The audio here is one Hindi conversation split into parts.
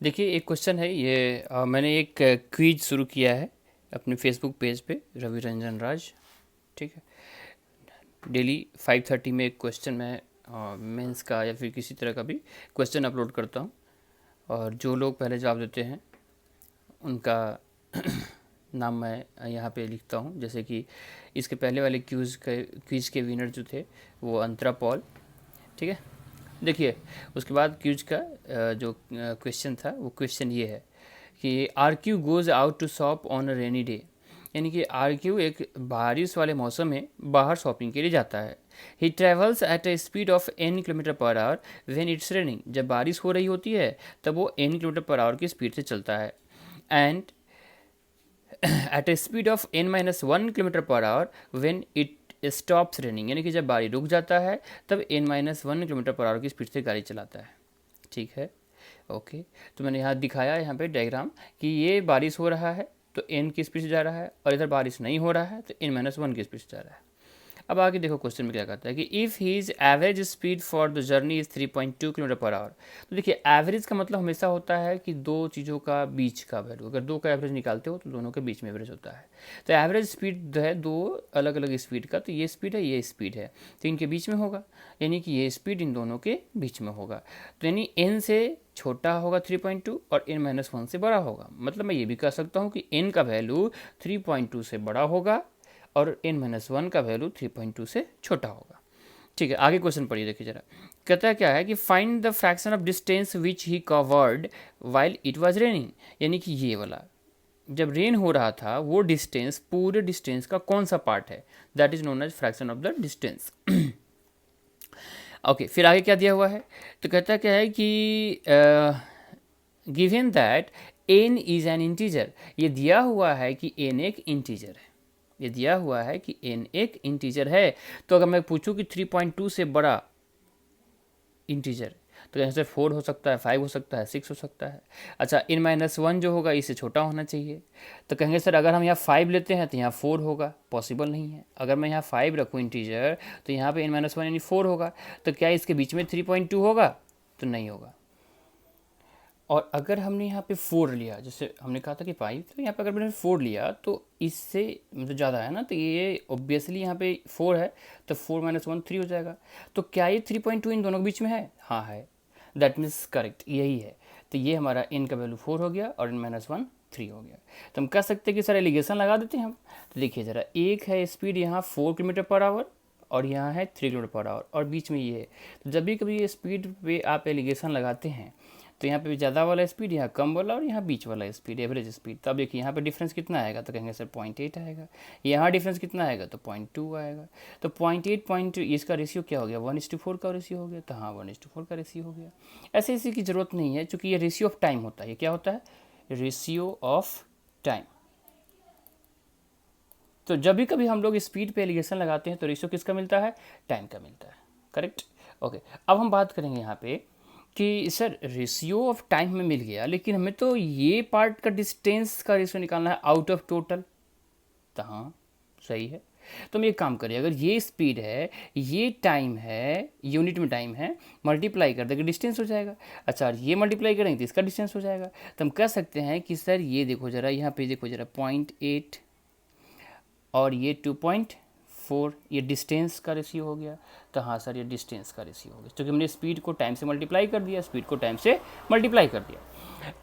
देखिए, एक क्वेश्चन है ये। मैंने एक क्विज शुरू किया है अपने फेसबुक पेज पे, रवि रंजन राज। ठीक है। डेली 5:30 में एक क्वेश्चन मैं मेंस का या फिर किसी तरह का भी क्वेश्चन अपलोड करता हूँ, और जो लोग पहले जवाब देते हैं उनका नाम मैं यहाँ पे लिखता हूँ। जैसे कि इसके पहले वाले क्विज के विनर जो थे वो अंतरा पॉल। ठीक है। देखिए, उसके बाद क्विज का जो क्वेश्चन था वो क्वेश्चन ये है कि R Q goes out to shop on a rainy day. यानी कि आर क्यू एक बारिश वाले मौसम में बाहर शॉपिंग के लिए जाता है। ही travels eight a speed of n km/h when it's raining. जब बारिश हो रही होती है तब वो n km/h की स्पीड से चलता है। And at a speed of n-1 km/h when it stops raining. यानी कि जब बारिश रुक जाता है तब n-1 km/h की स्पीड से गाड़ी चलाता है। ठीक है। ओके। तो मैंने यहाँ दिखाया है यहाँ पे डायग्राम कि ये बारिश हो रहा है तो एन की स्पीड से जा रहा है, और इधर बारिश नहीं हो रहा है तो n-1 की स्पीड से जा रहा है। अब आगे देखो क्वेश्चन में क्या कहता है कि if his average speed for the journey is 3.2 km/h। तो देखिए, एवरेज का मतलब हमेशा होता है कि दो चीज़ों का बीच का वैल्यू, अगर दो का एवरेज निकालते हो तो दोनों के बीच में एवरेज होता है। तो एवरेज स्पीड है दो अलग अलग स्पीड का, तो ये स्पीड है ये स्पीड है, तो इनके बीच में होगा। यानी कि ये स्पीड इन दोनों के बीच में होगा। तो यानी एन से छोटा होगा 3.2 और n-1 से बड़ा होगा। मतलब मैं ये भी कह सकता हूँ कि n का वैल्यू 3.2 से बड़ा होगा और n-1 का वैल्यू 3.2 से छोटा होगा। ठीक है, आगे क्वेश्चन पढ़िए। देखिए जरा, कहता है क्या है कि find the fraction of distance which he covered while it was raining. यानी कि ये वाला जब रेन हो रहा था वो डिस्टेंस, पूरे डिस्टेंस का कौन सा पार्ट है, that is known as fraction of the distance. Okay, फिर आगे क्या दिया हुआ है, तो कहता क्या है कि given that n is an integer. ये दिया हुआ है कि n एक इंटीजर है। ये दिया हुआ है कि n एक इंटीजर है। तो अगर मैं पूछूं कि 3.2 से बड़ा इंटीजर, तो यहाँ से 4 हो सकता है, 5 हो सकता है, 6 हो सकता है। अच्छा, n-1 जो होगा इससे छोटा होना चाहिए। तो कहेंगे सर अगर हम यहाँ 5 लेते हैं तो यहाँ 4 होगा, पॉसिबल नहीं है। अगर मैं यहाँ 5 रखूँ इंटीजर तो यहाँ पे n-1 यानी 4 होगा। तो क्या इसके बीच में 3.2 होगा? तो नहीं होगा। और अगर हमने यहाँ पे 4 लिया, जैसे हमने कहा था कि 5, तो यहाँ पे अगर मैंने 4 लिया तो इससे मतलब ज़्यादा है ना, तो ये ऑब्वियसली यहाँ पे 4 है, तो 4-1 3 हो जाएगा। तो क्या ये 3.2 इन दोनों के बीच में है? हाँ है। दैट मीन्स करेक्ट यही है। तो ये हमारा n का वैल्यू 4 हो गया और n-1 3 हो गया। तो हम कह सकते हैं कि सर एलिगेशन लगा देते हैं हम। तो देखिए ज़रा, एक है स्पीड यहाँ 4 km/h और यहाँ है 3 km/h और बीच में ये है। तो जब भी कभी ये स्पीड पे आप एलिगेशन लगाते हैं तो यहाँ पे ज़्यादा वाला स्पीड, यहाँ कम वाला, और यहाँ बीच वाला स्पीड, एवरेज स्पीड। तो अब देखिए यहाँ पे डिफरेंस कितना आएगा, तो कहेंगे सर 0.8 आएगा। यहाँ डिफरेंस कितना आएगा, तो 0.2 आएगा। तो 0.8 इसका रेशियो क्या हो गया, 1:4 का रेशियो हो गया। तो हाँ 1:4 का रेशियो हो गया। ऐसे इसी की ज़रूरत नहीं है, चूँकि ये रेशियो ऑफ टाइम होता है। ये क्या होता है? Ratio of time. तो जब भी कभी हम लोग स्पीड पे एलिगेशन लगाते हैं तो रेशियो किसका मिलता है? टाइम का मिलता है। करेक्ट। ओके, अब हम बात करेंगे यहाँ पे कि सर रेशियो ऑफ टाइम में मिल गया, लेकिन हमें तो ये पार्ट का डिस्टेंस का रेशियो निकालना है आउट ऑफ टोटल। तो हाँ सही है। तो हम एक काम करिए, अगर ये स्पीड है, ये टाइम है, यूनिट में टाइम है, मल्टीप्लाई कर देंगे डिस्टेंस हो जाएगा। अच्छा, ये मल्टीप्लाई करेंगे तो इसका डिस्टेंस हो जाएगा। तो हम कह सकते हैं कि सर ये देखो जरा, यहाँ पे देखो जरा, 0.8 और ये 2.4, ये डिस्टेंस का रेशियो हो गया। तो हाँ सर ये डिस्टेंस का रेशियो हो गया, क्योंकि हमने स्पीड को टाइम से मल्टीप्लाई कर दिया, स्पीड को टाइम से मल्टीप्लाई कर दिया।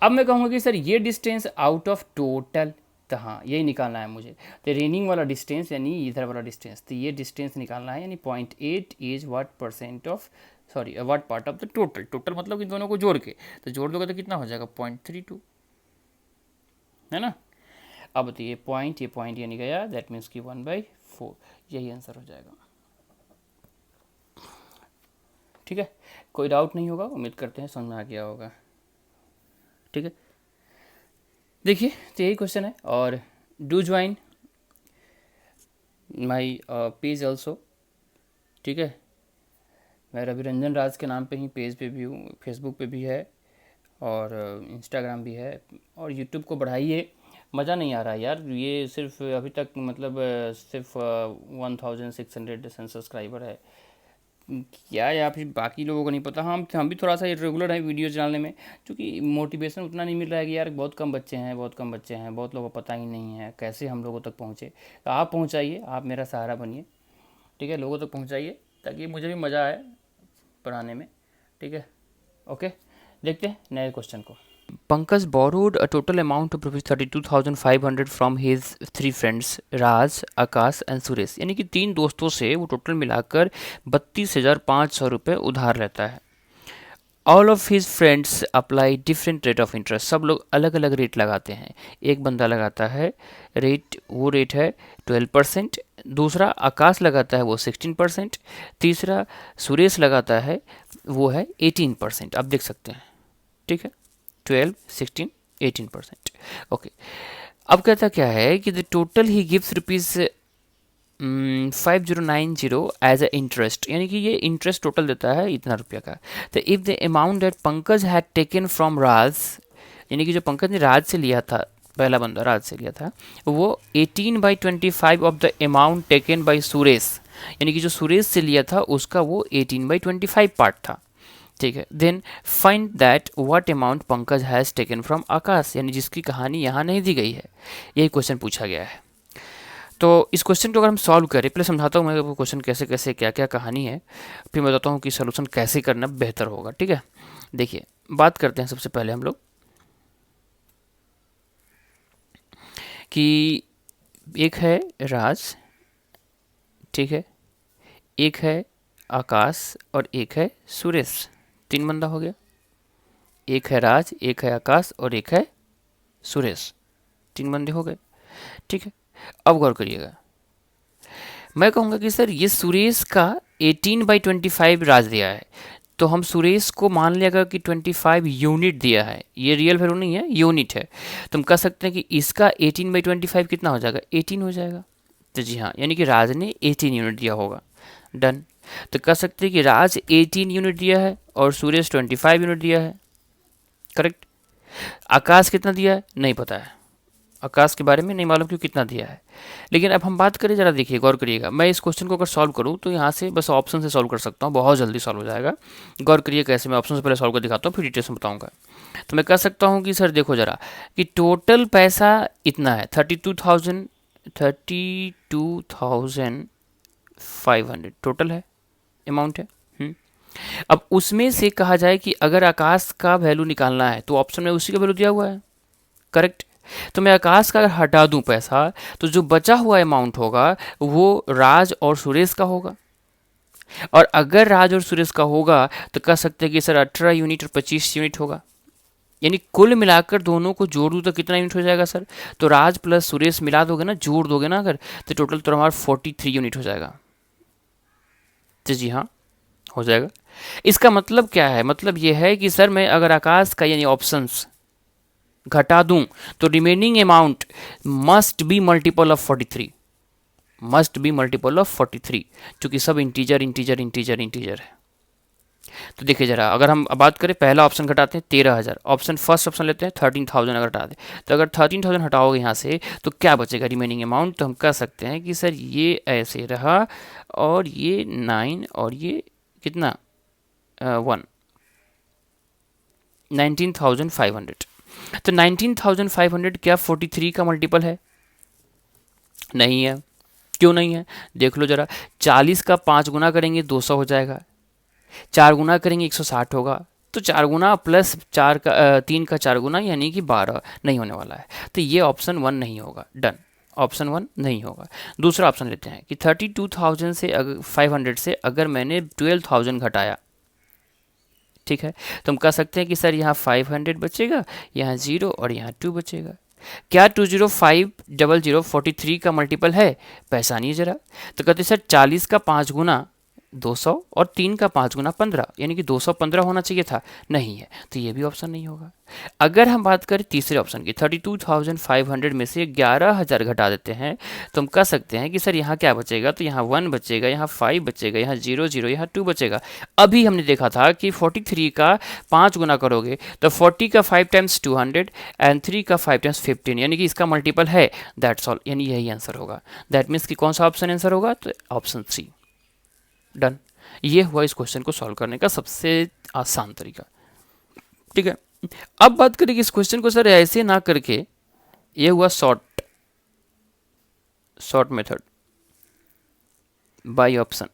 अब मैं कहूँगा कि सर ये डिस्टेंस आउट ऑफ टोटल, तो हाँ यही निकालना है मुझे। तो रेनिंग वाला डिस्टेंस यानी इधर वाला डिस्टेंस, तो ये डिस्टेंस निकालना है। यानी 0.8 is what percent of, sorry what part of the total. Total मतलब इन दोनों को जोड़ के, तो जोड़ दोगे तो कितना हो जाएगा, 0.32, है ना। अब बताइए ये पॉइंट ये नहीं गया, दैट मीन्स कि 1/4, यही आंसर हो जाएगा। ठीक है, कोई डाउट नहीं होगा, उम्मीद करते हैं समझ में आ गया होगा। ठीक है, देखिए तो यही क्वेश्चन है। और do join my page also. ठीक है, मैं रवि रंजन राज के नाम पे ही पेज पे भी हूँ, फेसबुक पे भी है और इंस्टाग्राम भी है। और यूट्यूब को बढ़ाइए, मज़ा नहीं आ रहा है यार। ये सिर्फ अभी तक मतलब सिर्फ 1600 सब्सक्राइबर है। क्या है, या फिर बाकी लोगों को नहीं पता। हम भी थोड़ा सा रेगुलर हैं वीडियोज डालने में, क्योंकि मोटिवेशन उतना नहीं मिल रहा है कि यार बहुत कम बच्चे हैं, बहुत कम बच्चे हैं, बहुत लोगों को पता ही नहीं है कैसे हम लोगों तक पहुँचे। तो आप पहुँचाइए, आप मेरा सहारा बनिए, ठीक है, लोगों तक पहुँचाइए ताकि मुझे भी मज़ा आए पढ़ाने में, ठीक है। ओके, देखते हैं नए क्वेश्चन को। Pankaj borrowed a total amount of rupees 32,500 from his three friends Raj, Akash and Suresh, यानी कि 3 दोस्तों से वो टोटल मिलाकर 32,500 रुपये उधार लेता है। All of his friends apply different rate of interest, सब लोग अलग अलग रेट लगाते हैं। एक बंदा लगाता है वो रेट है 12%, दूसरा आकाश लगाता है वो 16%, तीसरा सुरेश लगाता है वो है 18%। आप देख सकते हैं, ठीक है, 12, 16, 18%। ओके, अब कहता क्या है कि the total he gives rupees 5090 as a interest, यानी कि ये इंटरेस्ट टोटल देता है इतना रुपया का। तो if the amount that Pankaj had taken from Raj, यानी कि जो पंकज ने राज से लिया था, पहला बंदा राज से लिया था, वो 18/25 of the amount taken by Suresh, यानी कि जो सुरेश से लिया था उसका वो 18/25 पार्ट था, ठीक है। Then find that what amount Pankaj has taken from Akash, यानी जिसकी कहानी यहाँ नहीं दी गई है, यही क्वेश्चन पूछा गया है। तो इस क्वेश्चन को अगर हम सॉल्व करें, पहले समझाता हूँ मैं वो क्वेश्चन कैसे कैसे क्या क्या कहानी है, फिर मैं बताता हूँ कि सोल्यूशन कैसे करना बेहतर होगा, ठीक है। देखिए, बात करते हैं सबसे पहले हम लोग कि एक है राज, ठीक है, एक है आकाश और एक है सुरेश, 3 बंदा हो गया। एक है राज, एक है आकाश और एक है सुरेश, 3 बंदे हो गए, ठीक है। अब गौर करिएगा, मैं कहूँगा कि सर ये सुरेश का 18/25 राज दिया है, तो हम सुरेश को मान लिया कि 25 यूनिट दिया है, ये रियल वैल्यू नहीं है, यूनिट है, तो हम कह सकते हैं कि इसका 18/25 कितना हो जाएगा, 18 हो जाएगा। तो जी हाँ, यानी कि राज ने 18 यूनिट दिया होगा, डन। तो कह सकते हैं कि राज 18 यूनिट दिया है और सुरेश 25 यूनिट दिया है, करेक्ट। आकाश कितना दिया है नहीं पता है, आकाश के बारे में नहीं मालूम क्यों कितना दिया है। लेकिन अब हम बात करें, ज़रा देखिए, गौर करिएगा, मैं इस क्वेश्चन को अगर सॉल्व करूँ तो यहाँ से बस ऑप्शन से सॉल्व कर सकता हूँ, बहुत जल्दी सॉल्व हो जाएगा। गौर करिए कैसे, मैं ऑप्शन से पहले सॉल्व कर दिखाता हूँ, फिर डिटेल्स में बताऊँगा। तो मैं कह सकता हूँ कि सर देखो ज़रा कि टोटल पैसा इतना है 32,500 टोटल है, अमाउंट है। अब उसमें से कहा जाए कि अगर आकाश का वैल्यू निकालना है तो ऑप्शन में उसी का वैल्यू दिया हुआ है, करेक्ट। तो मैं आकाश का अगर हटा दूं पैसा, तो जो बचा हुआ अमाउंट होगा वो राज और सुरेश का होगा। और अगर राज और सुरेश का होगा तो कह सकते हैं कि सर 18 यूनिट और 25 यूनिट होगा, यानी कुल मिलाकर दोनों को जोड़ दूं तो कितना यूनिट हो जाएगा सर, तो राज प्लस सुरेश मिला दोगे ना, जोड़ दोगे ना अगर, तो टोटल तो हमारा 43 यूनिट हो जाएगा। तो जी हाँ, हो जाएगा। इसका मतलब क्या है, मतलब ये है कि सर मैं अगर आकाश का यानी ऑप्शंस घटा दूं तो remaining amount must be multiple of 43, must be multiple of 43, क्योंकि सब इंटीजर इंटीजर इंटीजर इंटीजर है। तो देखिए जरा, अगर हम बात करें, पहला ऑप्शन घटाते हैं 13,000, ऑप्शन फर्स्ट ऑप्शन लेते हैं 13,000 अगर हटा दें, तो अगर 13,000 हटाओगे यहाँ से तो क्या बचेगा रिमेनिंग अमाउंट, तो हम कह सकते हैं कि सर ये ऐसे रहा और ये 9 और ये कितना 1, 19,500। तो 19,500 क्या 43 का मल्टीपल है, नहीं है। क्यों नहीं है, देख लो जरा, 40 का 5 गुना करेंगे 200 हो जाएगा, 4 गुना करेंगे 160 होगा, तो 4 गुना प्लस 3 का 4 गुना यानी कि 12 नहीं होने वाला है, तो ये ऑप्शन 1 नहीं होगा, डन, ऑप्शन 1 नहीं होगा। दूसरा ऑप्शन लेते हैं कि 32,000 से 500 से अगर मैंने 12,000 घटाया, ठीक है, तो हम कह सकते हैं कि सर यहाँ 500 बचेगा, यहाँ 0 और यहाँ 2 बचेगा। क्या 20500 43 का मल्टीपल है, पहचानिए जरा। तो कहते सर 40 का 5 गुना 200 और 3 का 5 गुना 15, यानी कि 215 होना चाहिए था, नहीं है, तो ये भी ऑप्शन नहीं होगा। अगर हम बात करें तीसरे ऑप्शन की, 32,500 में से 11,000 घटा देते हैं, तो हम कह सकते हैं कि सर यहाँ क्या बचेगा, तो यहाँ 1 बचेगा, यहाँ 5 बचेगा, यहाँ 0 0, यहाँ 2 बचेगा। अभी हमने देखा था कि 43 का 5 गुना करोगे तो 40 का 5 टाइम्स 200 एंड 3 का 5 टाइम्स 15, यानी कि इसका मल्टीपल है, दैट्स ऑल, यानी यही आंसर होगा। दैट मीन्स कि कौन सा ऑप्शन आंसर होगा, तो ऑप्शन सी, डन। ये हुआ इस क्वेश्चन को सॉल्व करने का सबसे आसान तरीका। ठीक है, अब बात करें कि इस क्वेश्चन को सर ऐसे ना करके, ये हुआ शॉर्ट मेथड बाय ऑप्शन।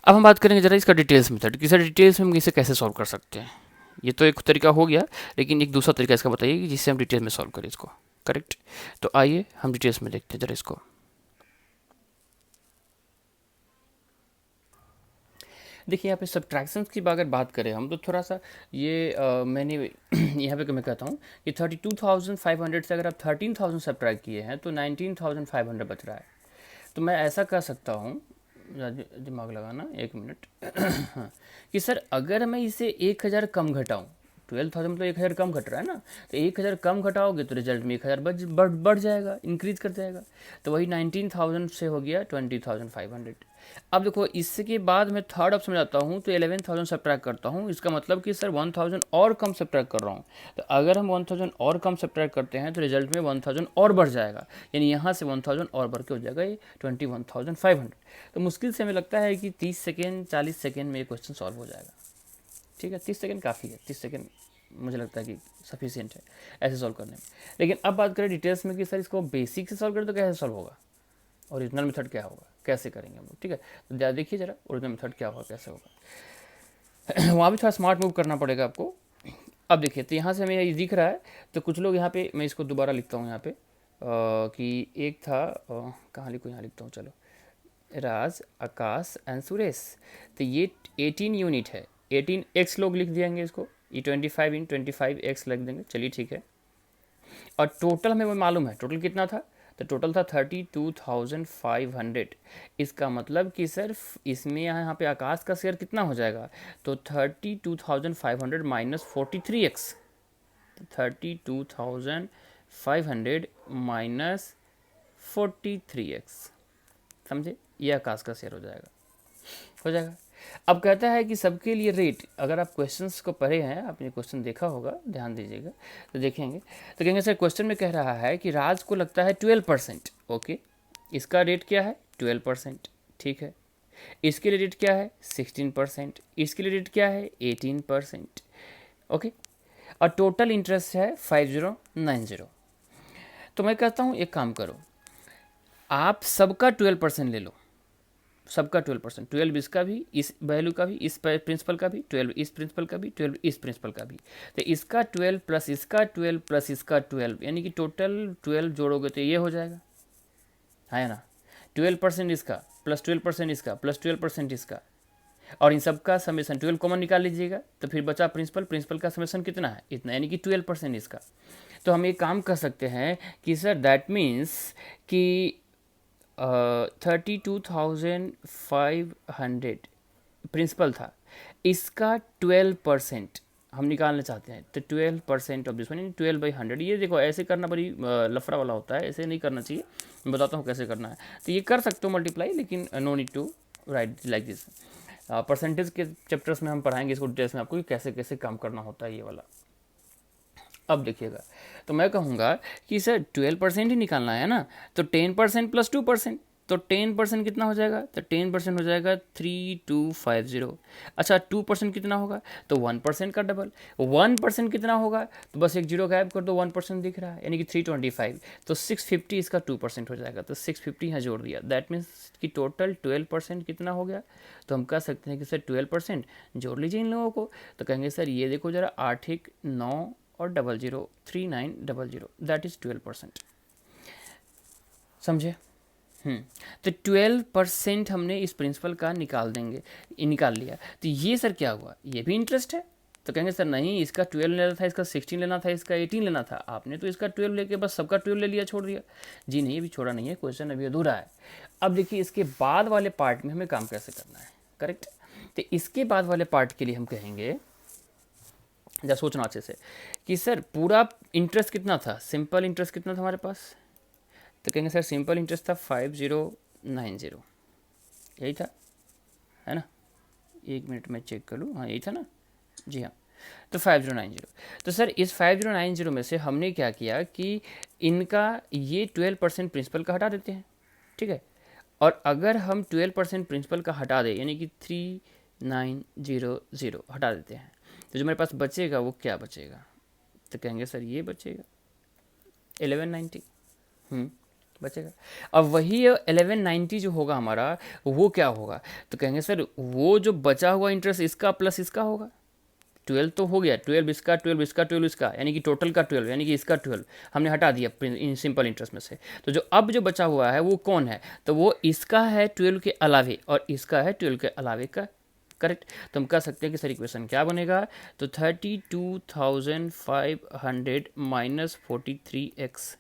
अब हम बात करेंगे जरा इसका डिटेल्स मेथड कि सर डिटेल्स में हम इसे कैसे सॉल्व कर सकते हैं। ये तो एक तरीका हो गया, लेकिन एक दूसरा तरीका इसका बताइए कि जिससे हम डिटेल्स में सॉल्व करें इसको। करेक्ट, तो आइए हम डिटेल्स में देखते हैं जरा इसको। देखिए यहाँ पे सब्ट्रैक्शंस की अगर बात करें हम, तो थोड़ा सा ये मैंने यहाँ पे मैं कहता हूँ कि 32,500 से अगर आप 13,000 सब्ट्रैक्ट किए हैं तो 19,500 बच रहा है। तो मैं ऐसा कर सकता हूँ, दिमाग लगाना एक मिनट हाँ, कि सर अगर मैं इसे 1,000 कम घटाऊँ, 12,000 मतलब 1,000 कम घट रहा है ना, तो 1,000 कम घटाओगे तो रिजल्ट में 1,000 बढ़ जाएगा, इंक्रीज कर जाएगा। तो वही 19,000 से हो गया 20,500। अब देखो इसके बाद मैं थर्ड ऑप्शन में जाता हूँ तो 11,000 सब्ट्रैक्ट करता हूँ। इसका मतलब कि सर 1,000 और कम सब्ट्रैक्ट कर रहा हूँ। तो अगर हम 1,000 और कम सब्ट्रैक्ट करते हैं तो रिजल्ट में 1,000 और बढ़ जाएगा, यानी यहाँ से 1,000 और बढ़ के हो जाएगा ये 21,500। तो मुश्किल से हमें लगता है कि 30 सेकेंड 40 सेकेंड में ये क्वेश्चन सॉल्व हो जाएगा। ठीक है, 30 सेकेंड काफ़ी है, 30 सेकेंड मुझे लगता है कि सफिशियंट है ऐसे सॉल्व करने में। लेकिन अब बात करें डिटेल्स में कि सर इसको बेसिक से सॉल्व करें तो कैसे सॉल्व होगा, ओरिजिनल मेथड क्या होगा, कैसे करेंगे हम लोग। ठीक है, तो देखिए जरा ओरिजिनल मेथड क्या होगा, कैसे होगा वहाँ भी थोड़ा स्मार्ट मूव करना पड़ेगा आपको। अब देखिए, तो यहाँ से हमें ये दिख रहा है, तो कुछ लोग यहाँ पे, मैं इसको दोबारा लिखता हूँ यहाँ पे कि एक था, कहाँ लिखूँ, यहाँ लिखता हूँ, चलो, राज, आकाश एंड सुरेश। तो ये 18 यूनिट है, 18x लोग लिख देंगे इसको, ये 25 इन 25x लिख देंगे, चलिए ठीक है। और टोटल हमें वो मालूम है, टोटल कितना था, तो टोटल था 32,500। इसका मतलब कि सिर्फ इसमें यहाँ पे आकाश का शेयर कितना हो जाएगा, तो 32,500 माइनस 43x, 32,500 माइनस 43x, समझे, ये आकाश का शेयर हो जाएगा। अब कहता है कि सबके लिए रेट, अगर आप क्वेश्चंस को पढ़े हैं, आपने क्वेश्चन देखा होगा, ध्यान दीजिएगा तो देखेंगे, तो कहेंगे सर क्वेश्चन में कह रहा है कि राज को लगता है 12%। ओके, इसका रेट क्या है 12%, ठीक है। इसके लिए रेट क्या है 16%, इसके लिए रेट क्या है 18%। ओके, और टोटल इंटरेस्ट है 5090। तो मैं कहता हूँ एक काम करो, आप सबका 12% ले लो, सबका 12%, 12 इसका भी, इस वैल्यू का भी, इस प्रिंसिपल का भी 12, इस प्रिंसिपल का भी 12, इस प्रिंसिपल का भी। तो इसका 12 प्लस इसका 12 प्लस इसका 12, यानी कि टोटल 12 जोड़ोगे तो ये हो जाएगा, है ना। 12% इसका प्लस 12% इसका प्लस 12% इसका, और इन सब का समेसन 12 कॉमन निकाल लीजिएगा, तो फिर बचा प्रिंसिपल का समेसन कितना है, इतना, यानी कि 12% इसका। तो हम एक काम कर सकते हैं कि सर दैट मीन्स कि 32,500 प्रिंसिपल था, इसका 12% हम निकालना चाहते हैं, तो 12% ऑफ दिस वन, 12/100। ये देखो ऐसे करना बड़ी लफड़ा वाला होता है, ऐसे नहीं करना चाहिए, मैं बताता हूँ कैसे करना है। तो ये कर सकते हो मल्टीप्लाई, लेकिन no need to write like this. Percentage के चैप्टर्स में हम पढ़ाएंगे इसको डिटेल्स में आपको कि कैसे कैसे काम करना होता है ये वाला। अब देखिएगा, तो मैं कहूँगा कि सर 12% ही निकालना है ना, तो 10% प्लस 2%, तो 10% कितना हो जाएगा, तो 10% हो जाएगा 3250। अच्छा 2% कितना होगा, तो 1% का डबल, 1% कितना होगा, तो बस एक जीरो गायब कर दो, 1% दिख रहा है, यानी कि 325। तो 650 इसका 2% हो जाएगा, तो 650 यहाँ जोड़ दिया, दैट मीन्स कि टोटल 12% कितना हो गया। तो हम कह सकते हैं कि सर 12% जोड़ लीजिए इन लोगों को। तो कहेंगे सर ये देखो जरा, 8 1 9 और 00 3900, दैट इज 12%, समझे। तो 12% हमने इस प्रिंसिपल का निकाल लिया। तो ये सर क्या हुआ, ये भी इंटरेस्ट है। तो कहेंगे सर नहीं, इसका 12 लेना था, इसका 16 लेना था, इसका 18 लेना था, आपने तो इसका 12 लेके बस सबका 12 ले लिया, छोड़ दिया। जी नहीं, अभी छोड़ा नहीं है, क्वेश्चन अभी अधूरा है। अब देखिए इसके बाद वाले पार्ट में हमें काम कैसे करना है, करेक्ट। तो इसके बाद वाले पार्ट के लिए हम कहेंगे, जरा सोचना अच्छे से, कि सर पूरा इंटरेस्ट कितना था, सिंपल इंटरेस्ट कितना था हमारे पास। तो कहेंगे सर सिंपल इंटरेस्ट था 5090, यही था, है ना। एक मिनट में चेक कर लूँ, हाँ यही था ना, जी हाँ। तो 5090, तो सर इस 5090 में से हमने क्या किया कि इनका ये 12% प्रिंसिपल का हटा देते हैं, ठीक है। और अगर हम 12% प्रिंसिपल का हटा दें, यानी कि 3900 हटा देते हैं, तो जो मेरे पास बचेगा वो क्या बचेगा? तो कहेंगे सर ये बचेगा 1190 बचेगा। अब वही 1190 जो होगा हमारा, वो क्या होगा? तो कहेंगे सर वो जो बचा हुआ इंटरेस्ट इसका प्लस इसका होगा। 12 तो हो गया, 12 इसका, 12 इसका, 12 इसका, यानी कि टोटल का 12, यानी कि इसका 12 हमने हटा दिया इन सिंपल इंटरेस्ट में से। तो जो अब जो बचा हुआ है वो कौन है? तो वो इसका है 12 के अलावे, और इसका है 12 के अलावे का। करेक्ट। तो हम कह सकते हैं कि सर इक्वेशन क्या बनेगा? तो 32,500 माइनस 43x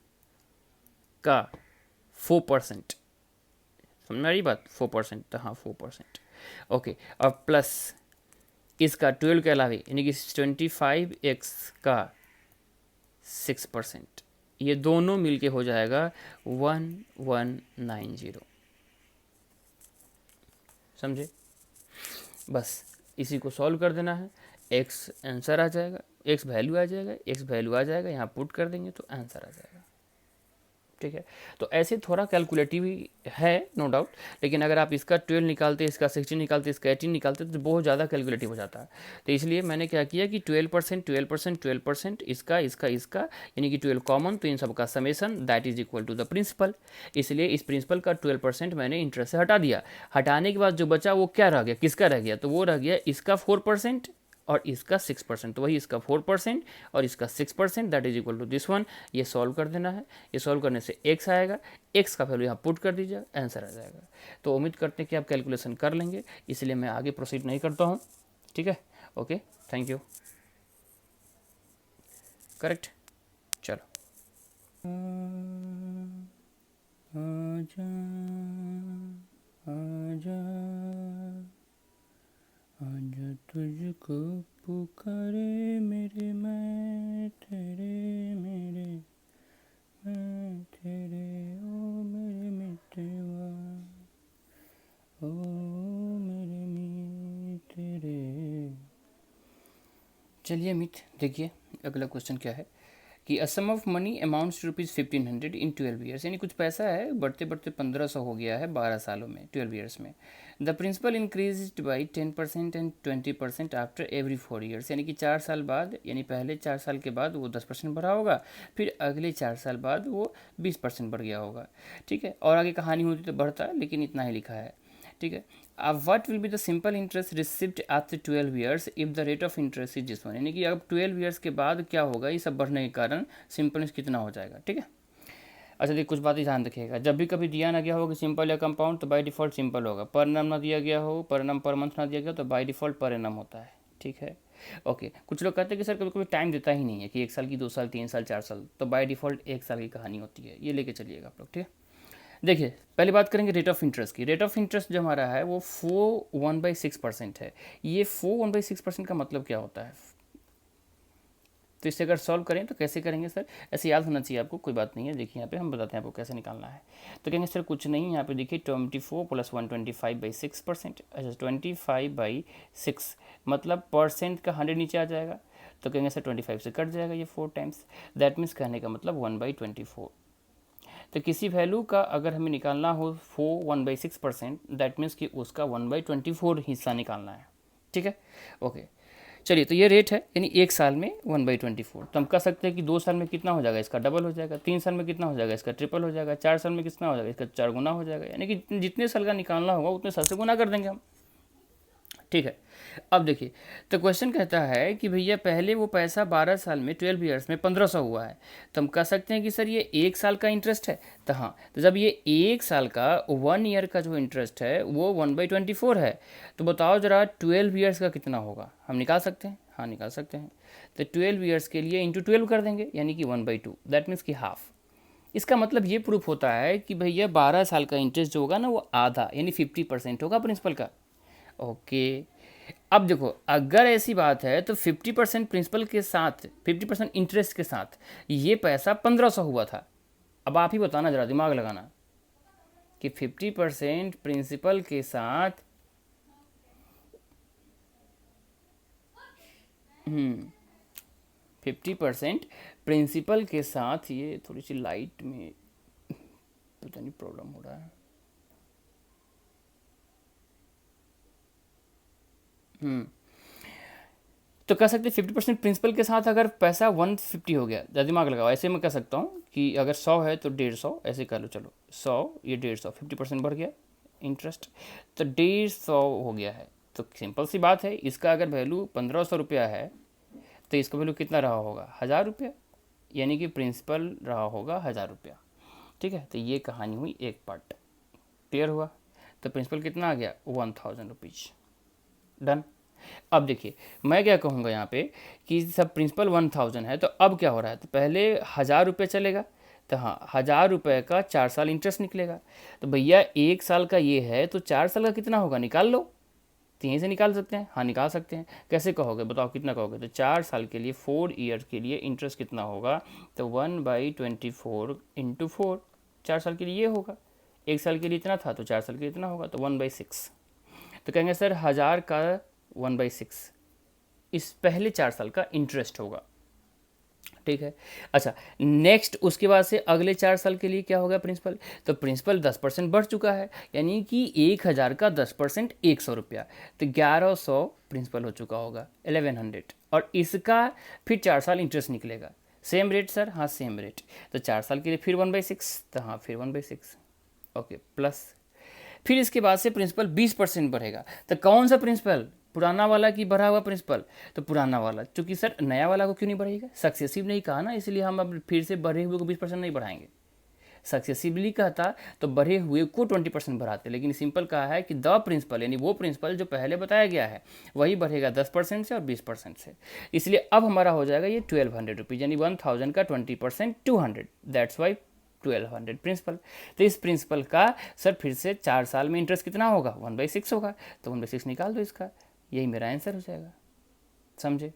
का 4%, समझ में आ रही बात? 4%, तो हाँ 4%। ओके, और प्लस इसका 12 के अलावे, यानी कि 25x का 6%, ये दोनों मिलके हो जाएगा 1190। समझे? बस इसी को सॉल्व कर देना है, x आंसर आ जाएगा, x वैल्यू आ जाएगा, x वैल्यू आ जाएगा, यहाँ पुट कर देंगे तो आंसर आ जाएगा। ठीक है। तो ऐसे थोड़ा कैलकुलेटिव ही है, नो डाउट, लेकिन अगर आप इसका 12 निकालते, इसका 16 निकालते, इसका 18 निकालते तो बहुत ज़्यादा कैलकुलेटिव हो जाता है। तो इसलिए मैंने क्या किया कि 12%, 12%, 12%, इसका इसका इसका, यानी कि 12 कॉमन, तो इन सब का summation that is equal to the principal. इसलिए इस प्रिंसिपल का 12% मैंने इंटरेस्ट से हटा दिया। हटाने के बाद जो बचा वो क्या रह गया, किसका रह गया? तो वो रह गया इसका 4% और इसका 6%, तो वही इसका 4% और इसका 6%, that is equal to this one. ये सॉल्व कर देना है, ये सॉल्व करने से x आएगा, x का वैल्यू यहाँ पुट कर दीजिए, आंसर आ जाएगा। तो उम्मीद करते हैं कि आप कैलकुलेशन कर लेंगे, इसलिए मैं आगे प्रोसीड नहीं करता हूँ। ठीक है, ओके, थैंक यू। करेक्ट, चलो। आजा आजा आजा तुझको पुकारे मेरे, मैं तेरे मेरे, मैं तेरे, ओ मेरे मितवा, ओ मेरे मितरे। चलिए मित, देखिए अगला क्वेश्चन क्या है कि a sum of money amounts to rupees 1500 in 12 years, यानी कुछ पैसा है बढ़ते बढ़ते 1500 हो गया है 12 सालों में, 12 ईयर्स में। The principal increase by 10% and 20% after every 4 years, यानी कि 4 साल बाद, यानी पहले 4 साल के बाद वो 10% बढ़ा होगा, फिर अगले 4 साल बाद वो 20% बढ़ गया होगा। ठीक है, और आगे कहानी होती तो बढ़ता, लेकिन इतना ही लिखा है। ठीक है। अब what will be the simple interest received after 12 years if the rate of interest is जिस वन, यानी कि अब 12 ईयर्स के बाद क्या होगा, ये सब बढ़ने के कारण सिंपल इंटरेस्ट कितना हो जाएगा। ठीक है। अच्छा देखिए, कुछ बातें ध्यान रखिएगा, जब भी कभी दिया ना गया हो कि सिंपल या कंपाउंड, तो बाय डिफॉल्ट सिंपल होगा। पर नम ना दिया गया हो, पर नम पर मंथ ना दिया गया, तो बाय डिफॉल्ट पर एनम होता है। ठीक है, ओके। कुछ लोग कहते हैं कि सर कभी कभी टाइम देता ही नहीं है, कि 1 साल की, 2 साल, 3 साल, 4 साल, तो बाय डिफॉल्ट 1 साल की कहानी होती है, ये लेके चलिएगा आप लोग। ठीक है, देखिए पहले बात करेंगे रेट ऑफ इंटरेस्ट की। रेट ऑफ इंटरेस्ट जो हमारा है वो 4 1/6% है। ये 4 1/6% का मतलब क्या होता है? तो इसे अगर सॉल्व करें तो कैसे करेंगे सर? ऐसे याद होना चाहिए आपको, कोई बात नहीं है। देखिए यहाँ पे हम बताते हैं आपको कैसे निकालना है। तो कहेंगे सर कुछ नहीं, यहाँ पे देखिए 24 + 125/6%। अच्छा 25/6 मतलब परसेंट का 100 नीचे आ जाएगा, तो कहेंगे सर 25 से कट जाएगा ये 4 टाइम्स, दैट मीन्स कहने का मतलब 1/24। तो किसी वैल्यू का अगर हमें निकालना हो 1/6%, दैट मीन्स कि उसका 1/24 हिस्सा निकालना है। ठीक है, ओके। चलिए, तो ये रेट है, यानी 1 साल में 1/24। तो हम कह सकते हैं कि 2 साल में कितना हो जाएगा, इसका डबल हो जाएगा। 3 साल में कितना हो जाएगा, इसका ट्रिपल हो जाएगा। 4 साल में कितना हो जाएगा, इसका 4 गुना हो जाएगा, यानी कि जितने साल का निकालना होगा उतने साल से गुना कर देंगे हम। ठीक है, अब देखिए, तो क्वेश्चन कहता है कि भैया पहले वो पैसा 12 साल में, 12 ईयर्स में 1500 हुआ है, तो हम कह सकते हैं कि सर ये 1 साल का इंटरेस्ट है। तो हाँ, तो जब ये 1 साल का 1 ईयर का जो इंटरेस्ट है वो 1/24 है, तो बताओ जरा 12 ईयर्स का कितना होगा? हम निकाल सकते हैं, हाँ निकाल सकते हैं। तो 12 ईयर्स के लिए इंटू 12 कर देंगे, यानी कि 1/2, दैट मीन्स कि हाफ। इसका मतलब ये प्रूफ होता है कि भैया 12 साल का इंटरेस्ट जो होगा ना वो आधा, यानी 50% होगा प्रिंसिपल का। ओके, अब देखो, अगर ऐसी बात है तो 50% प्रिंसिपल के साथ, 50% इंटरेस्ट के साथ ये पैसा 1500 हुआ था। अब आप ही बताना, जरा दिमाग लगाना, कि 50% प्रिंसिपल के साथ 50% प्रिंसिपल के साथ, ये थोड़ी सी लाइट में पता नहीं प्रॉब्लम हो रहा है। तो कह सकते 50% प्रिंसिपल के साथ अगर पैसा 150 हो गया, ज़्यादा दिमाग लगाओ, ऐसे मैं कह सकता हूँ कि अगर 100 है तो 150, ऐसे कर लो, चलो 100 ये 150, 50% बढ़ गया इंटरेस्ट, तो 150 हो गया है। तो सिंपल सी बात है, इसका अगर वैल्यू 1500 रुपया है तो इसका वैल्यू कितना रहा होगा, 1000 रुपया, यानी कि प्रिंसिपल रहा होगा 1000 रुपया। ठीक है, तो ये कहानी हुई एक पार्ट, क्लियर हुआ। तो प्रिंसिपल कितना आ गया, 1000 रुपीज, डन। अब देखिए मैं क्या कहूँगा यहाँ पे कि सब प्रिंसिपल 1000 है, तो अब क्या हो रहा है, तो पहले 1000 रुपये चलेगा, तो हाँ 1000 रुपये का 4 साल इंटरेस्ट निकलेगा। तो भैया 1 साल का ये है तो 4 साल का कितना होगा, निकाल लो। तो यहीं से निकाल सकते हैं, हाँ निकाल सकते हैं। कैसे कहोगे बताओ, कितना कहोगे, तो 4 साल के लिए 4 ईयर के लिए इंटरेस्ट कितना होगा, तो 1/24 इंटू 4, 4 साल के लिए ये होगा। 1 साल के लिए इतना था तो 4 साल के लिए इतना होगा, तो 1/6। तो कहेंगे सर 1000 का 1/6 इस पहले 4 साल का इंटरेस्ट होगा। ठीक है, अच्छा नेक्स्ट उसके बाद से अगले 4 साल के लिए क्या होगा प्रिंसिपल, तो प्रिंसिपल 10% बढ़ चुका है, यानी कि 1000 का 10% 100 रुपया, तो 1100 प्रिंसिपल हो चुका होगा, 1100, और इसका फिर 4 साल इंटरेस्ट निकलेगा। सेम रेट सर, हाँ सेम रेट, तो 4 साल के लिए फिर 1/6, तो हाँ फिर 1/6, ओके प्लस। फिर इसके बाद से प्रिंसिपल 20% बढ़ेगा, तो कौन सा प्रिंसिपल, पुराना वाला की बढ़ा हुआ प्रिंसिपल, तो पुराना वाला, क्योंकि सर नया वाला को क्यों नहीं बढ़ेगा, सक्सेसिव नहीं कहा ना, इसलिए हम अब फिर से बढ़े हुए को 20% नहीं बढ़ाएंगे। सक्सेसिवली कहता तो बढ़े हुए को 20% बढ़ाते, लेकिन सिंपल कहा है कि द प्रिंसिपल, यानी वो प्रिंसिपल जो पहले बताया गया है वही बढ़ेगा 10% से और 20% से। इसलिए अब हमारा हो जाएगा ये 1200 रुपीज़, यानी 1000 का 20% 200, दैट्स वाई 1200 प्रिंसिपल। तो इस प्रिंसिपल का सर फिर से 4 साल में इंटरेस्ट कितना होगा, 1/6 होगा, तो 1/6 निकाल दो इसका, यही मेरा आंसर हो जाएगा। समझे,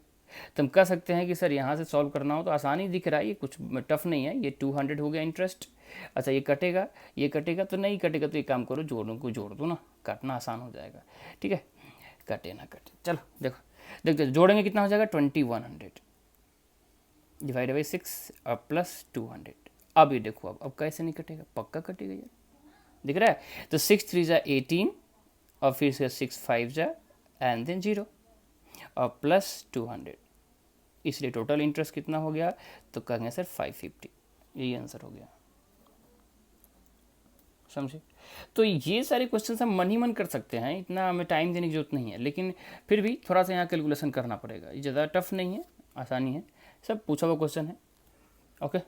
तुम कह सकते हैं कि सर यहाँ से सॉल्व करना हो तो आसानी दिख रहा है, ये कुछ टफ नहीं है, ये 200 हो गया इंटरेस्ट। अच्छा ये कटेगा, ये कटेगा तो नहीं कटेगा, तो एक काम करो जोड़ों को जोड़ दो ना, काटना आसान हो जाएगा। ठीक है, कटे ना कटे, चलो देखो देखो जोड़ेंगे कितना हो जाएगा, 2100 डिवाइड बाई 6 और प्लस 200। अब ये देखो, अब कैसे नहीं कटेगा, पक्का कटेगा यार, दिख रहा है। तो 6 3 जा 18 और फिर से 6 5 जा एंड देन 0 और प्लस 200, इसलिए टोटल इंटरेस्ट कितना हो गया, तो कहेंगे सर 550, यही आंसर हो गया। समझे, तो ये सारे क्वेश्चन हम मन ही मन कर सकते हैं, इतना हमें टाइम देने की जरूरत नहीं है, लेकिन फिर भी थोड़ा सा यहाँ कैलकुलेशन करना पड़ेगा, ये ज़्यादा टफ नहीं है, आसानी है, सब पूछा हुआ क्वेश्चन है। ओके।